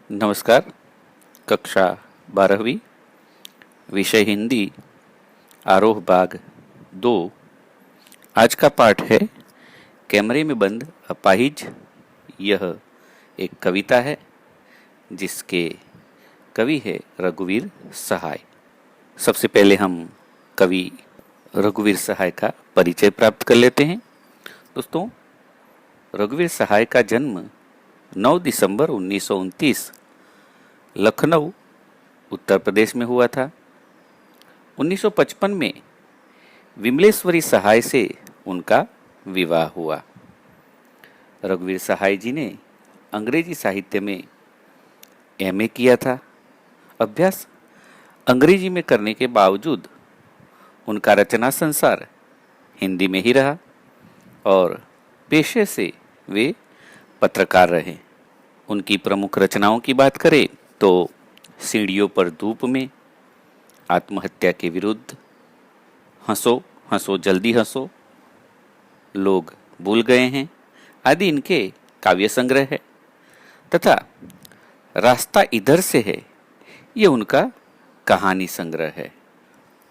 नमस्कार। कक्षा 12वीं, विषय हिंदी, आरोह भाग 2। आज का पाठ है कैमरे में बंद अपाहिज। यह एक कविता है जिसके कवि है रघुवीर सहाय। सबसे पहले हम कवि रघुवीर सहाय का परिचय प्राप्त कर लेते हैं। दोस्तों, रघुवीर सहाय का जन्म 9 दिसंबर 1929 लखनऊ, उत्तर प्रदेश में हुआ था। 1955 में विमलेश्वरी सहाय से उनका विवाह हुआ। रघुवीर सहाय जी ने अंग्रेजी साहित्य में एमए किया था। अभ्यास अंग्रेजी में करने के बावजूद उनका रचना संसार हिंदी में ही रहा और पेशे से वे पत्रकार रहे। उनकी प्रमुख रचनाओं की बात करें तो सीढ़ियों पर धूप में, आत्महत्या के विरुद्ध, हंसो हंसो जल्दी हंसो, लोग भूल गए हैं आदि इनके काव्य संग्रह है तथा रास्ता इधर से है, ये उनका कहानी संग्रह है।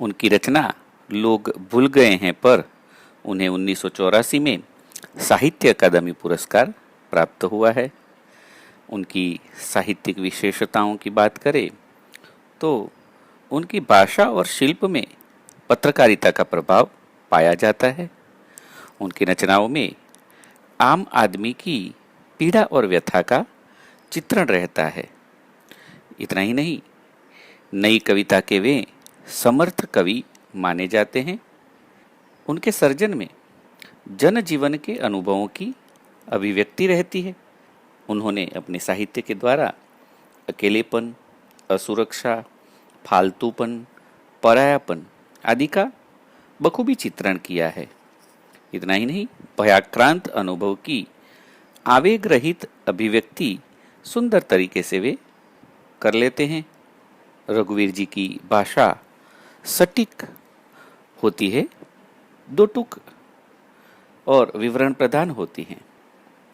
उनकी रचना लोग भूल गए हैं पर उन्हें 1984 में साहित्य अकादमी पुरस्कार प्राप्त हुआ है। उनकी साहित्यिक विशेषताओं की बात करें तो उनकी भाषा और शिल्प में पत्रकारिता का प्रभाव पाया जाता है। उनकी रचनाओं में आम आदमी की पीड़ा और व्यथा का चित्रण रहता है। इतना ही नहीं, नई कविता के वे समर्थ कवि माने जाते हैं। उनके सर्जन में जनजीवन के अनुभवों की अभिव्यक्ति रहती है। उन्होंने अपने साहित्य के द्वारा अकेलेपन, असुरक्षा, फालतूपन, परायापन आदि का बखूबी चित्रण किया है। इतना ही नहीं, भयाक्रांत अनुभव की आवेग रहित अभिव्यक्ति सुंदर तरीके से वे कर लेते हैं। रघुवीर जी की भाषा सटीक होती है, दो टूक और विवरण प्रधान होती हैं।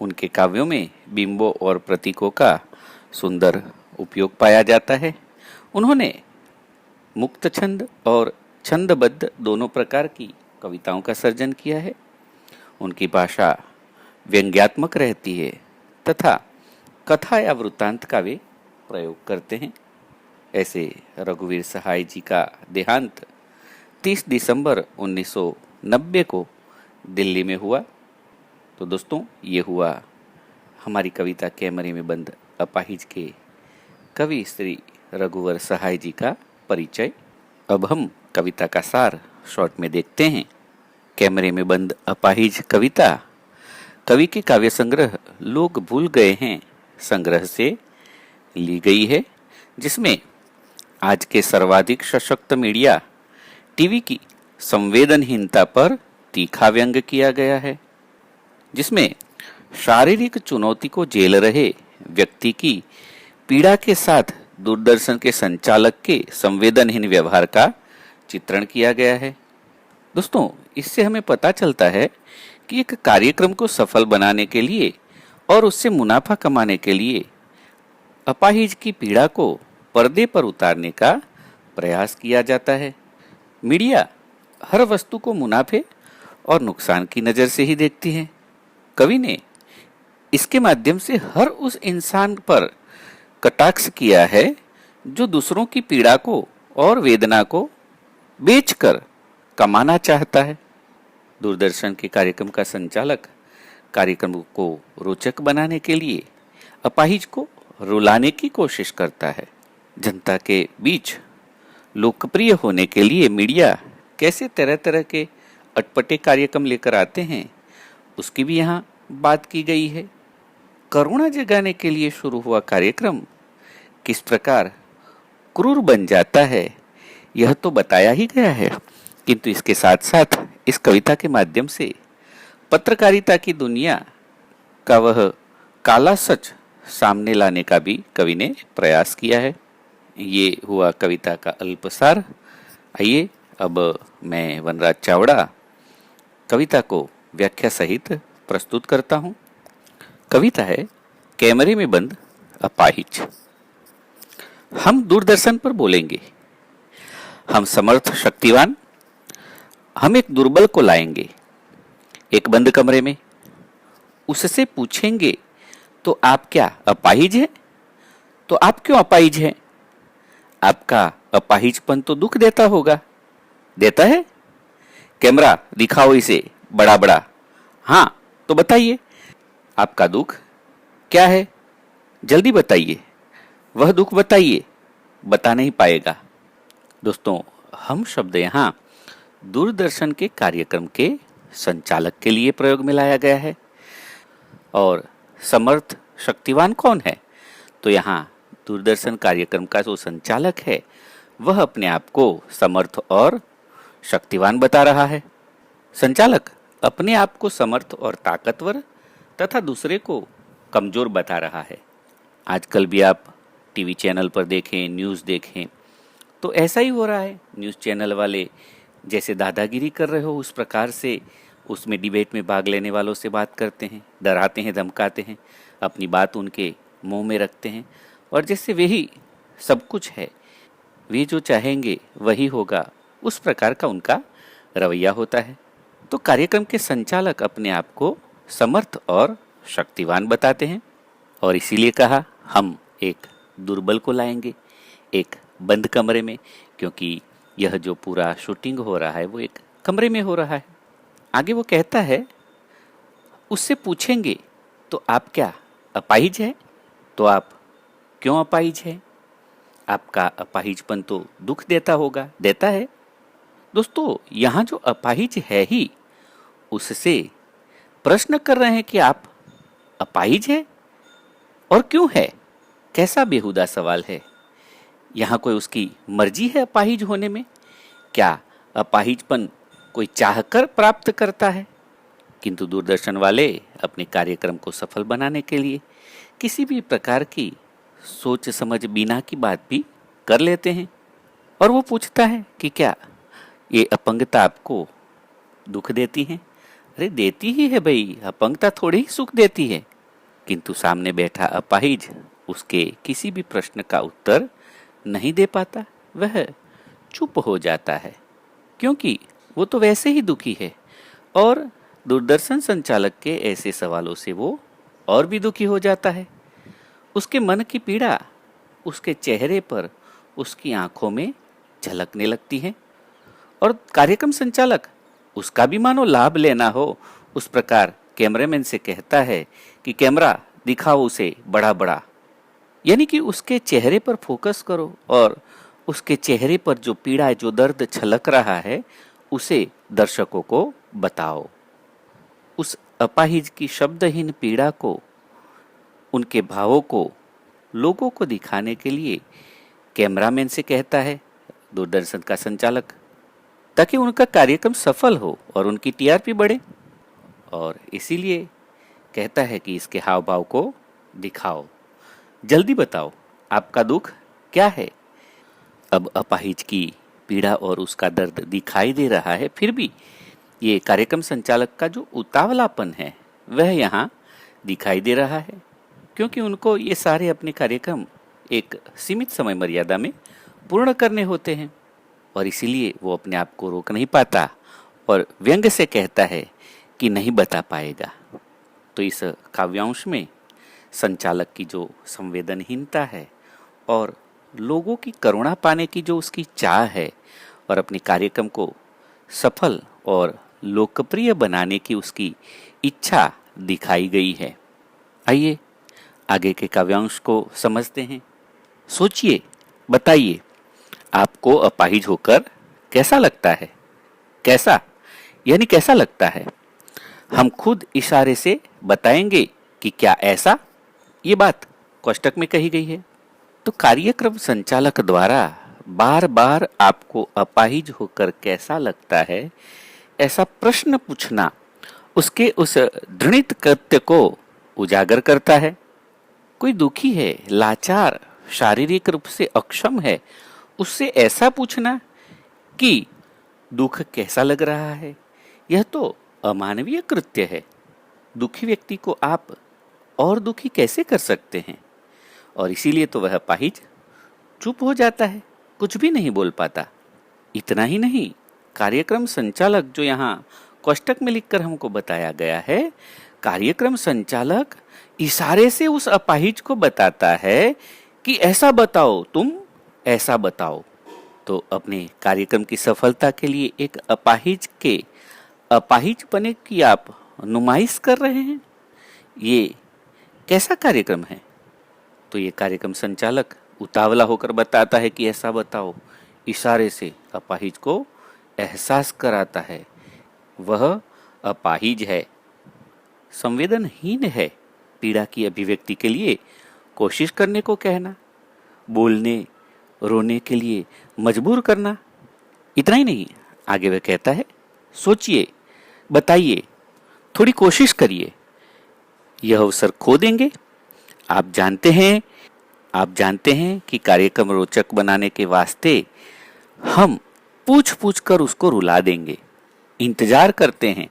उनके काव्यों में बिंबों और प्रतीकों का सुंदर उपयोग पाया जाता है। उन्होंने मुक्त छंद और छंदबद्ध दोनों प्रकार की कविताओं का सर्जन किया है। उनकी भाषा व्यंग्यात्मक रहती है तथा कथा या वृत्तांत का वे प्रयोग करते हैं। ऐसे रघुवीर सहाय जी का देहांत 30 दिसंबर 1990 को दिल्ली में हुआ। तो दोस्तों, ये हुआ हमारी कविता कैमरे में बंद अपाहिज के कवि श्री रघुवीर सहाय जी का परिचय। अब हम कविता का सार शॉर्ट में देखते हैं। कैमरे में बंद अपाहिज कविता कवि के काव्य संग्रह लोग भूल गए हैं संग्रह से ली गई है, जिसमें आज के सर्वाधिक सशक्त मीडिया टीवी की संवेदनहीनता पर तीखा व्यंग्य किया गया है, जिसमें शारीरिक चुनौती को झेल रहे व्यक्ति की पीड़ा के साथ दूरदर्शन के संचालक के संवेदनहीन व्यवहार का चित्रण किया गया है। दोस्तों, इससे हमें पता चलता है कि एक कार्यक्रम को सफल बनाने के लिए और उससे मुनाफा कमाने के लिए अपाहिज की पीड़ा को पर्दे पर उतारने का प्रयास किया जाता है। मीडिया हर वस्तु को मुनाफे और नुकसान की नज़र से ही देखती है। कवि ने इसके माध्यम से हर उस इंसान पर कटाक्ष किया है जो दूसरों की पीड़ा को और वेदना को बेचकर कमाना चाहता है। दूरदर्शन के कार्यक्रम का संचालक कार्यक्रम को रोचक बनाने के लिए अपाहिज को रुलाने की कोशिश करता है। जनता के बीच लोकप्रिय होने के लिए मीडिया कैसे तरह तरह के अटपटे कार्यक्रम लेकर आते हैं, उसकी भी यहाँ बात की गई है। करुणा जगाने के लिए शुरू हुआ कार्यक्रम किस प्रकार क्रूर बन जाता है, यह तो बताया ही गया है, किंतु इसके साथ साथ इस कविता के माध्यम से पत्रकारिता की दुनिया का वह काला सच सामने लाने का भी कवि ने प्रयास किया है। ये हुआ कविता का अल्पसार। आइए अब मैं वनराज चावड़ा कविता को व्याख्या सहित प्रस्तुत करता हूँ। कविता है कैमरे में बंद अपाहिज। हम दूरदर्शन पर बोलेंगे, हम समर्थ शक्तिवान, हम एक दुर्बल को लाएंगे एक बंद कमरे में, उससे पूछेंगे तो आप क्या अपाहिज हैं? तो आप क्यों अपाहिज हैं? आपका अपाहिजपन तो दुख देता होगा, देता है? कैमरा दिखाओ इसे बड़ा बड़ा। हाँ, तो बताइए आपका दुख क्या है? जल्दी बताइए, वह दुख बताइए। बता नहीं पाएगा। दोस्तों, हम शब्द यहाँ दूरदर्शन के कार्यक्रम के संचालक के लिए प्रयोग में लाया गया है। और समर्थ शक्तिवान कौन है? तो यहाँ दूरदर्शन कार्यक्रम का जो संचालक है वह अपने आप को समर्थ और शक्तिवान बता रहा है। संचालक अपने आप को समर्थ और ताकतवर तथा दूसरे को कमजोर बता रहा है। आजकल भी आप टीवी चैनल पर देखें, न्यूज़ देखें तो ऐसा ही हो रहा है। न्यूज़ चैनल वाले जैसे दादागिरी कर रहे हो उस प्रकार से उसमें डिबेट में भाग लेने वालों से बात करते हैं, डराते हैं, धमकाते हैं, अपनी बात उनके मुंह में रखते हैं और जैसे वही सब कुछ है, वे जो चाहेंगे वही होगा, उस प्रकार का उनका रवैया होता है। तो कार्यक्रम के संचालक अपने आप को समर्थ और शक्तिवान बताते हैं और इसीलिए कहा हम एक दुर्बल को लाएंगे एक बंद कमरे में, क्योंकि यह जो पूरा शूटिंग हो रहा है वो एक कमरे में हो रहा है। आगे वो कहता है उससे पूछेंगे तो आप क्या अपाहिज है? तो आप क्यों अपाहिज है? आपका अपाहिजपन तो दुख देता होगा, देता है? दोस्तों, यहाँ जो अपाहिज है ही उससे प्रश्न कर रहे हैं कि आप अपाहिज है और क्यों है? कैसा बेहुदा सवाल है। यहाँ कोई उसकी मर्जी है अपाहिज होने में? क्या अपाहिजपन कोई चाहकर प्राप्त करता है? किंतु दूरदर्शन वाले अपने कार्यक्रम को सफल बनाने के लिए किसी भी प्रकार की सोच समझ बिना की बात भी कर लेते हैं। और वो पूछता है कि क्या ये अपंगता आपको दुख देती है? अरे देती ही है भाई, अपंगता थोड़ी ही सुख देती है। किंतु सामने बैठा अपाहिज उसके किसी भी प्रश्न का उत्तर नहीं दे पाता, वह चुप हो जाता है, क्योंकि वो तो वैसे ही दुखी है और दूरदर्शन संचालक के ऐसे सवालों से वो और भी दुखी हो जाता है। उसके मन की पीड़ा उसके चेहरे पर, उसकी आंखों में झलकने लगती है और कार्यक्रम संचालक उसका भी मानो लाभ लेना हो उस प्रकार कैमरामैन से कहता है कि कैमरा दिखाओ उसे बड़ा बड़ा, यानी कि उसके चेहरे पर फोकस करो और उसके चेहरे पर जो पीड़ा, जो दर्द छलक रहा है उसे दर्शकों को बताओ। उस अपाहिज की शब्दहीन पीड़ा को, उनके भावों को लोगों को दिखाने के लिए कैमरामैन से कहता है दूरदर्शन का संचालक, ताकि उनका कार्यक्रम सफल हो और उनकी टीआरपी बढ़े। और इसीलिए कहता है कि इसके हाव भाव को दिखाओ, जल्दी बताओ आपका दुख क्या है। अब अपाहिज की पीड़ा और उसका दर्द दिखाई दे रहा है, फिर भी ये कार्यक्रम संचालक का जो उतावलापन है वह यहाँ दिखाई दे रहा है, क्योंकि उनको ये सारे अपने कार्यक्रम एक सीमित समय मर्यादा में पूर्ण करने होते हैं और इसीलिए वो अपने आप को रोक नहीं पाता और व्यंग से कहता है कि नहीं बता पाएगा। तो इस काव्यांश में संचालक की जो संवेदनहीनता है और लोगों की करुणा पाने की जो उसकी चाह है और अपने कार्यक्रम को सफल और लोकप्रिय बनाने की उसकी इच्छा दिखाई गई है। आइए आगे के काव्यांश को समझते हैं। सोचिए, बताइए आपको अपाहिज होकर कैसा लगता है? कैसा यानी कैसा लगता है? हम खुद इशारे से बताएंगे कि क्या ऐसा। ये बात कोष्टक में कही गई है। तो कार्यक्रम संचालक द्वारा बार बार आपको अपाहिज होकर कैसा लगता है ऐसा प्रश्न पूछना उसके उस घृणित कृत्य को उजागर करता है। कोई दुखी है, लाचार, शारीरिक रूप से अक्षम है, उससे ऐसा पूछना कि दुख कैसा लग रहा है, यह तो अमानवीय कृत्य है। दुखी व्यक्ति को आप और दुखी कैसे कर सकते हैं? और इसीलिए तो वह अपाहिज चुप हो जाता है, कुछ भी नहीं बोल पाता। इतना ही नहीं, कार्यक्रम संचालक जो यहाँ कोष्टक में लिखकर हमको बताया गया है, कार्यक्रम संचालक इशारे से उस अपाहिज को बताता है कि ऐसा बताओ, तुम ऐसा बताओ। तो अपने कार्यक्रम की सफलता के लिए एक अपाहिज के अपाहिज पने की आप नुमाइश कर रहे हैं। ये कैसा कार्यक्रम है? तो ये कार्यक्रम संचालक उतावला होकर बताता है कि ऐसा बताओ, इशारे से अपाहिज को एहसास कराता है। वह अपाहिज है, संवेदनहीन है। पीड़ा की अभिव्यक्ति के लिए कोशिश करने को कहना, बोलने रोने के लिए मजबूर करना। इतना ही नहीं, आगे वह कहता है, सोचिए, बताइए, थोड़ी कोशिश करिए, यह अवसर खो देंगे। आप जानते हैं कि कार्यक्रम रोचक बनाने के वास्ते हम पूछ पूछ कर उसको रुला देंगे। इंतजार करते हैं,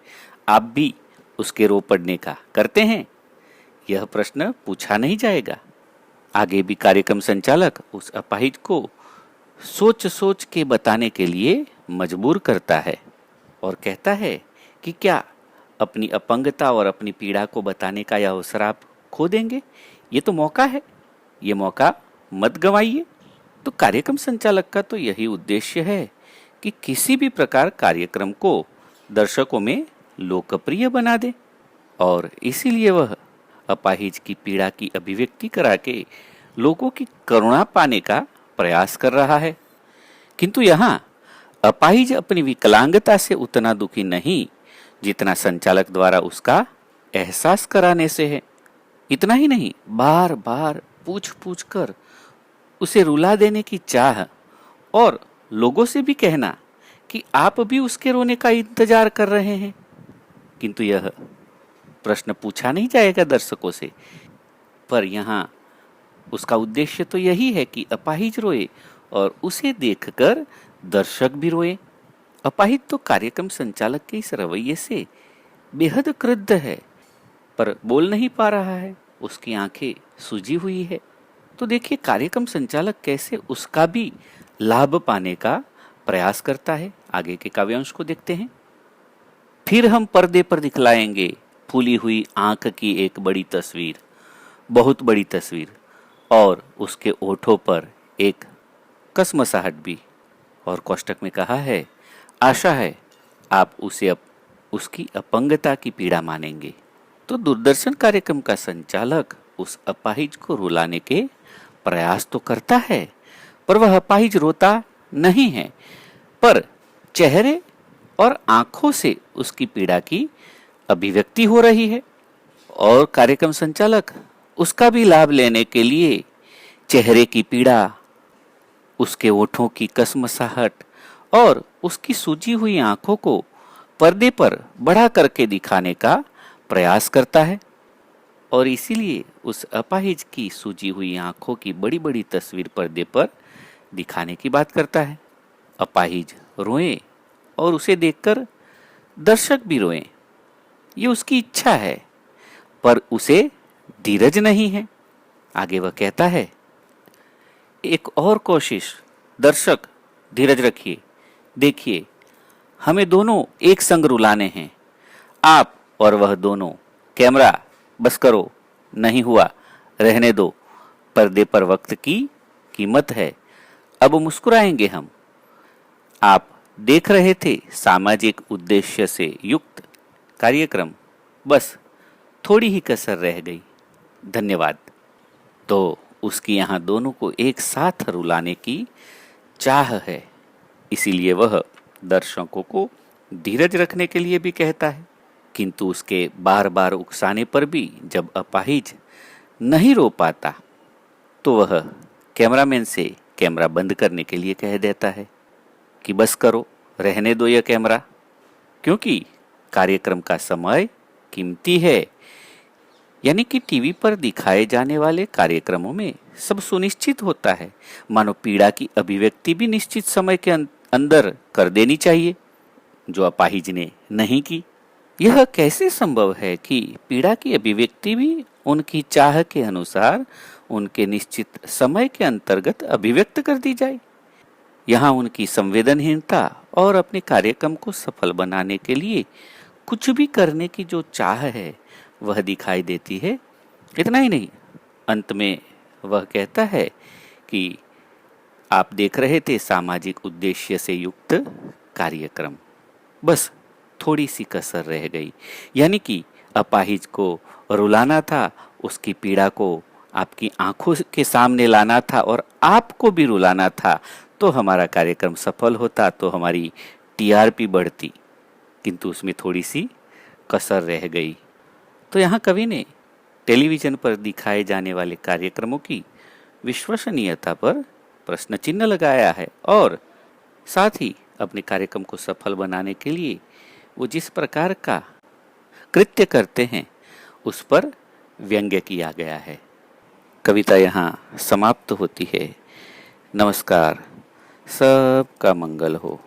आप भी उसके रो पड़ने का करते हैं। यह प्रश्न पूछा नहीं जाएगा। आगे भी कार्यक्रम संचालक उस अपाहिज को सोच सोच के बताने के लिए मजबूर करता है और कहता है कि क्या अपनी अपंगता और अपनी पीड़ा को बताने का यह अवसर आप खो देंगे? ये तो मौका है, ये मौका मत गंवाइए। तो कार्यक्रम संचालक का तो यही उद्देश्य है कि किसी भी प्रकार कार्यक्रम को दर्शकों में लोकप्रिय बना दे, और इसीलिए वह अपाहिज की पीड़ा की अभिव्यक्ति करा के लोगों की करुणा पाने का प्रयास कर रहा है। किंतु यहाँ अपाहिज अपनी विकलांगता से उतना दुखी नहीं जितना संचालक द्वारा उसका एहसास कराने से है। इतना ही नहीं, बार बार पूछ पूछ कर उसे रुला देने की चाह और लोगों से भी कहना कि आप भी उसके रोने का इंतजार कर रहे हैं। किंतु यह प्रश्न पूछा नहीं जाएगा दर्शकों से, पर यहाँ उसका उद्देश्य तो यही है कि अपाहिज रोए और उसे देखकर दर्शक भी रोए। अपाहिज तो कार्यक्रम संचालक के इस रवैये से बेहद क्रुद्ध है, पर बोल नहीं पा रहा है, उसकी आंखें सूजी हुई है। तो देखिए कार्यक्रम संचालक कैसे उसका भी लाभ पाने का प्रयास करता है। आगे के काव्यांश को देखते हैं। फिर हम पर्दे पर दिखलाएंगे फूली हुई आंख की एक बड़ी तस्वीर, बहुत बड़ी तस्वीर, और उसके ओठों पर एक कसमसाहट भी। और कोष्टक में कहा है, आशा है आप उसे उसकी अपंगता की पीड़ा मानेंगे। तो दूरदर्शन कार्यक्रम का संचालक उस अपाहिज को रुलाने के प्रयास तो करता है, पर वह अपाहिज रोता नहीं है, पर चेहरे और आंखों से उसकी पीड़ा की अभिव्यक्ति हो रही है। और कार्यक्रम संचालक उसका भी लाभ लेने के लिए चेहरे की पीड़ा, उसके ओठों की कसमसाहट और उसकी सूजी हुई आंखों को पर्दे पर बड़ा करके दिखाने का प्रयास करता है। और इसीलिए उस अपाहिज की सूजी हुई आंखों की बड़ी बड़ी तस्वीर पर्दे पर दिखाने की बात करता है। अपाहिज रोए और उसे देखकर दर्शक भी रोएं, ये उसकी इच्छा है, पर उसे धीरज नहीं है। आगे वह कहता है, एक और कोशिश, दर्शक धीरज रखिए, देखिए हमें दोनों एक संग रुलाने हैं, आप और वह दोनों। कैमरा बस करो, नहीं हुआ, रहने दो, पर्दे पर वक्त की कीमत है, अब मुस्कुराएंगे हम। आप देख रहे थे सामाजिक उद्देश्य से युक्त कार्यक्रम, बस थोड़ी ही कसर रह गई, धन्यवाद। तो उसकी यहाँ दोनों को एक साथ रुलाने की चाह है, इसीलिए वह दर्शकों को धीरज रखने के लिए भी कहता है। किंतु उसके बार बार उकसाने पर भी जब अपाहिज नहीं रो पाता, तो वह कैमरामैन से कैमरा बंद करने के लिए कह देता है कि बस करो, रहने दो यह कैमरा, क्योंकि कार्यक्रम का समय कीमती है। यानी कि टीवी पर दिखाए जाने वाले कार्यक्रमों में सब सुनिश्चित होता है, मानो पीड़ा की अभिव्यक्ति भी निश्चित समय के अंदर कर देनी चाहिए, जो अपाहिज ने नहीं की। यह कैसे संभव है कि पीड़ा की अभिव्यक्ति भी उनकी चाह के अनुसार उनके निश्चित समय के अंतर्गत अभिव्यक्त कर दी जाए। यहाँ उनकी संवेदनहीनता और अपने कार्यक्रम को सफल बनाने के लिए कुछ भी करने की जो चाह है वह दिखाई देती है। इतना ही नहीं, अंत में वह कहता है कि आप देख रहे थे सामाजिक उद्देश्य से युक्त कार्यक्रम, बस थोड़ी सी कसर रह गई, यानी कि अपाहिज को रुलाना था, उसकी पीड़ा को आपकी आंखों के सामने लाना था और आपको भी रुलाना था, तो हमारा कार्यक्रम सफल होता, तो हमारी टीआरपी बढ़ती, किंतु उसमें थोड़ी सी कसर रह गई। तो यहाँ कवि ने टेलीविजन पर दिखाए जाने वाले कार्यक्रमों की विश्वसनीयता पर प्रश्न चिन्ह लगाया है और साथ ही अपने कार्यक्रम को सफल बनाने के लिए वो जिस प्रकार का कृत्य करते हैं उस पर व्यंग्य किया गया है। कविता यहाँ समाप्त होती है। नमस्कार, सबका मंगल हो।